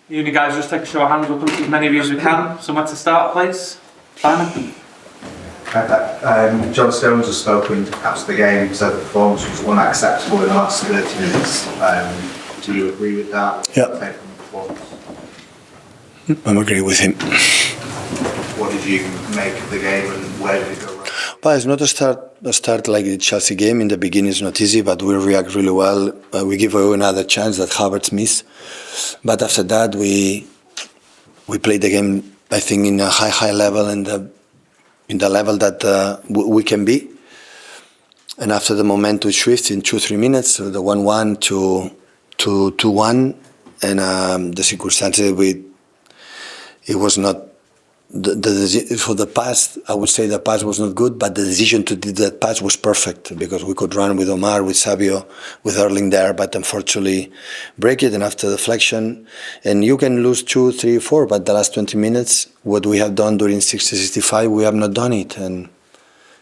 You guys just take a show of hands. We'll come to as many of you as we can. Somewhere to start, please. Simon. John Stones has spoken after the game, said the performance was unacceptable in the last 30 minutes. Do you agree with that? Yeah. I agree with him. What did you make of the game and where did it go wrong? Well, it's not a start like the Chelsea game. In the beginning, it's not easy, but we react really well. We give away another chance that Havertz missed. But after that, we played the game, I think, in a high level and in the level that we can be. And after the momentum shift in 2-3 minutes, so the 1-1 to 2-1, and the circumstances it was not. For the pass, I would say the pass was not good, but the decision to do that pass was perfect because we could run with Omar, with Sabio, with Erling there, but unfortunately break it, and after deflection, and you can lose 2, 3, 4, but the last 20 minutes, what we have done during 60-65, we have not done it, and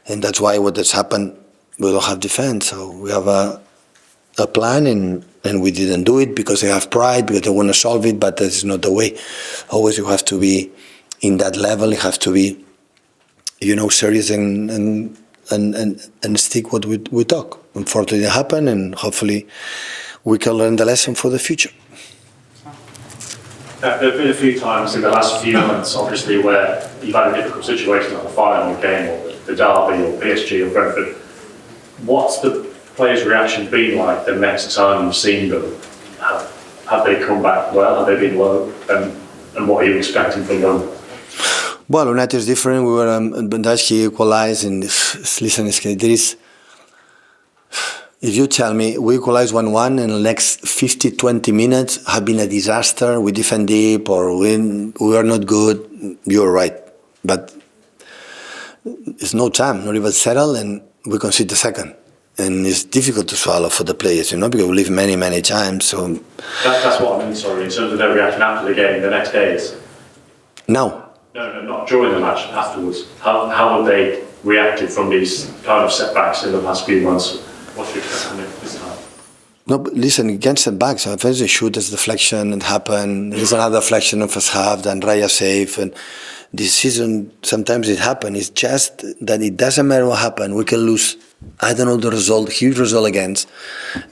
that's why what has happened, we don't have defense, so we have a plan, and we didn't do it because they have pride, because they want to solve it, but that's not the way. Always you have to be in that level, you have to be, serious and stick what we talk. Unfortunately, it happened, and hopefully we can learn the lesson for the future. There have been a few times in the last few months, obviously, where you've had a difficult situation like the final game, or the derby, or PSG, or Brentford. What's the players' reaction been like the next time you've seen them? Have they come back well? Have they been low? And what are you expecting from them? Well, United is different. We were Bandashki equalized, and listen, if you tell me we equalized 1-1 and the next 50-20 minutes have been a disaster, we defend deep or we are not good, you're right. But it's no time, not even settled, and we concede the second. And it's difficult to swallow for the players, because we live many times. So that's what I mean, sorry, in terms of their reaction after the game, the next days. No, not during the match, afterwards. How have they reacted from these kind of setbacks in the past few months? What's your expectation this time? No, but listen, against setbacks, sometimes they shoot as deflection and happen. There's another deflection of first half, then Raya save, and this season sometimes it happens. It's just that it doesn't matter what happened. We can lose, I don't know the result, huge result against.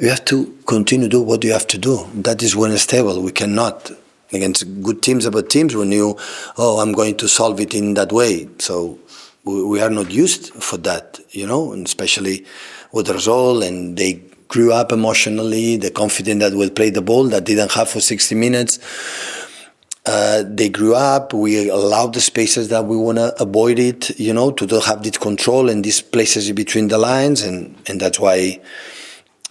You have to continue to do what you have to do. That is when it's stable. We cannot. Against good teams, about teams, we knew, I'm going to solve it in that way. So we are not used for that, and especially with the result, and they grew up emotionally, they're confident that we'll play the ball that didn't have for 60 minutes. They grew up, we allowed the spaces that we want to avoid it, to don't have this control and these places between the lines, and that's why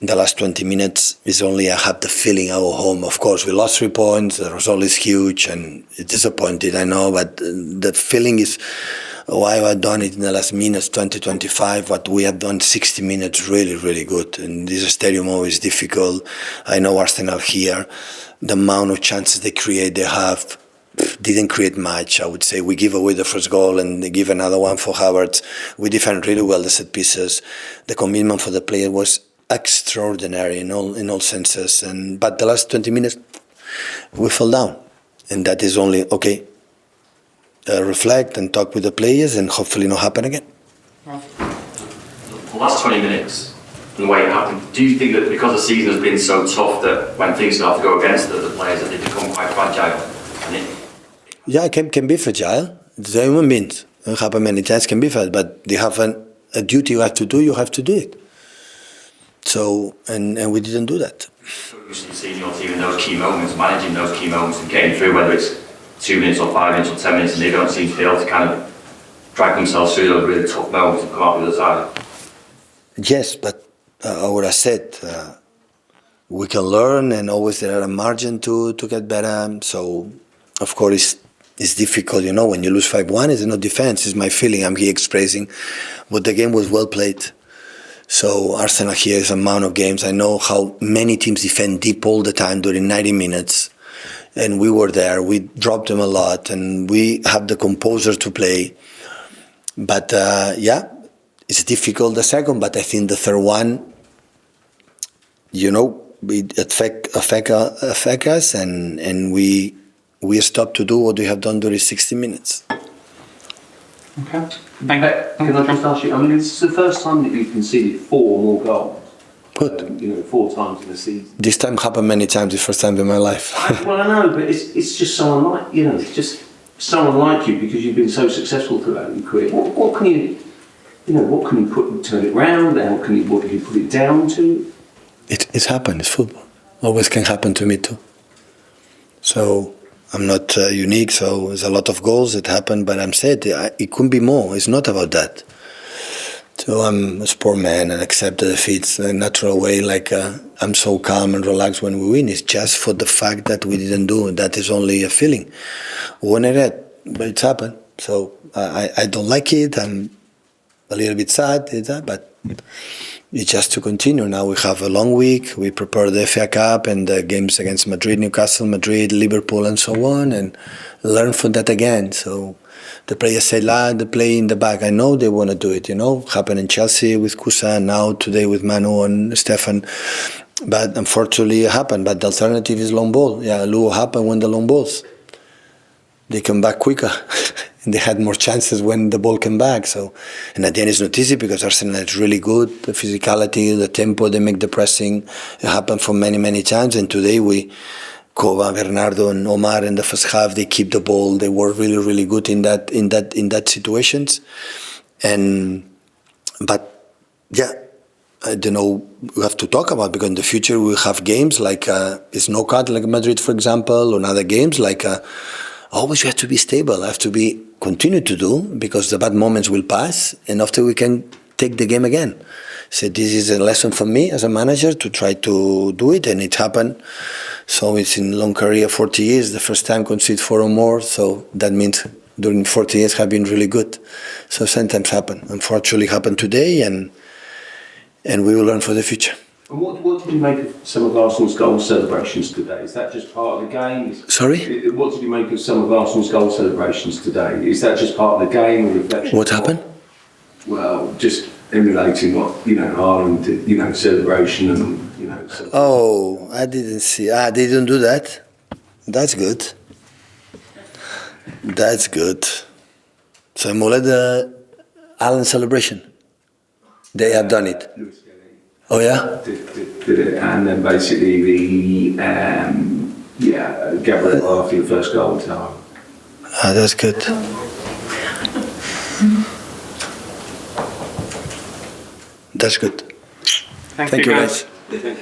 the last 20 minutes is only I have the feeling at home. Of course, we lost 3 points, the result is huge and it's disappointed, I know, but the feeling is why I've done it in the last minutes, 20-25, what we have done 60 minutes, really good. And this stadium always difficult. I know Arsenal here, the amount of chances they have, didn't create much, I would say. We give away the first goal and they give another one for Havertz. We defend really well the set pieces. The commitment for the player was extraordinary in all senses. But the last 20 minutes, we fell down. And that is only, reflect and talk with the players and hopefully not happen again. The last 20 minutes, and the way it happened, do you think that because the season has been so tough that when things start to go against the players that they become quite fragile? Yeah, it can be fragile. It's human beings. It happen many times, can be fragile, but they have a duty you have to do it. So, and we didn't do that. So you've seen your team in those key moments, managing those key moments and getting through, whether it's 2 minutes or 5 minutes or 10 minutes, and they don't seem to be able to kind of drag themselves through those really tough moments and come out with the side. Yes, but what I said, we can learn, and always there are a margin to get better. So, of course, it's difficult, when you lose 5-1, it's not defense, it's my feeling. I'm here expressing, but the game was well played. So Arsenal here is amount of games. I know how many teams defend deep all the time during 90 minutes. And we were there, we dropped them a lot, and we have the composure to play. But it's difficult the second, but I think the third one, it affect us, and we we stop to do what we have done during 60 minutes. Okay. Thank you. Can I just ask you, I mean, it's the first time that you've conceded 4 or more goals. Good. 4 times in a season. This time happened many times, the first time in my life. Well, I know, but it's just so unlike, it's just so unlike you because you've been so successful throughout your career. What can you, what can you turn it round, and what can you put it down to? It's happened, it's football. Always can happen to me too. So I'm not unique, so there's a lot of goals that happen, but I'm said it couldn't be more. It's not about that. So I'm a sport man and accept the defeats in a natural way, like I'm so calm and relaxed when we win. It's just for the fact that we didn't do it. That is only a feeling. When I read, but it's happened. So I don't like it. I'm a little bit sad, but it's just to continue. Now we have a long week. We prepare the FA Cup and the games against Madrid, Newcastle, Madrid, Liverpool, and so on, and learn from that again. So the players say, they play in the back. I know they want to do it, Happened in Chelsea with Kusa, now today with Manu and Stefan. But unfortunately it happened. But the alternative is long ball. Yeah, Luo happened when the long balls. They come back quicker. And they had more chances when the ball came back. So, and at the end it's not easy because Arsenal is really good. The physicality, the tempo, they make the pressing. It happened for many, many times. And today Kova, Bernardo, and Omar in the first half, they keep the ball. They were really, really good in that situations. But yeah, I don't know. We have to talk about because in the future we'll have games like it's knockout, like Madrid, for example, or other games like. Always you have to be stable. I have to continue to do because the bad moments will pass, and after we can take the game again. So this is a lesson for me as a manager to try to do it, and it happened. So it's in long career, 40 years, the first time concede 4 or more. So that means during 40 years have been really good. So sometimes happen. Unfortunately, happened today, and we will learn for the future. And what did you make of some of Arsenal's goal celebrations today? Is that just part of the game? Sorry? What did you make of some of Arsenal's goal celebrations today? Is that just part of the game or reflection? What happened? Well, just emulating what, Haaland did, celebration and, Oh, I didn't see. They didn't do that. That's good. That's good. So emulate the Haaland celebration. They have done it. Oh yeah? Did it, and then basically the Gabriel after your first goal time. That's good. That's good. Thank Thank you, you, guys. guys.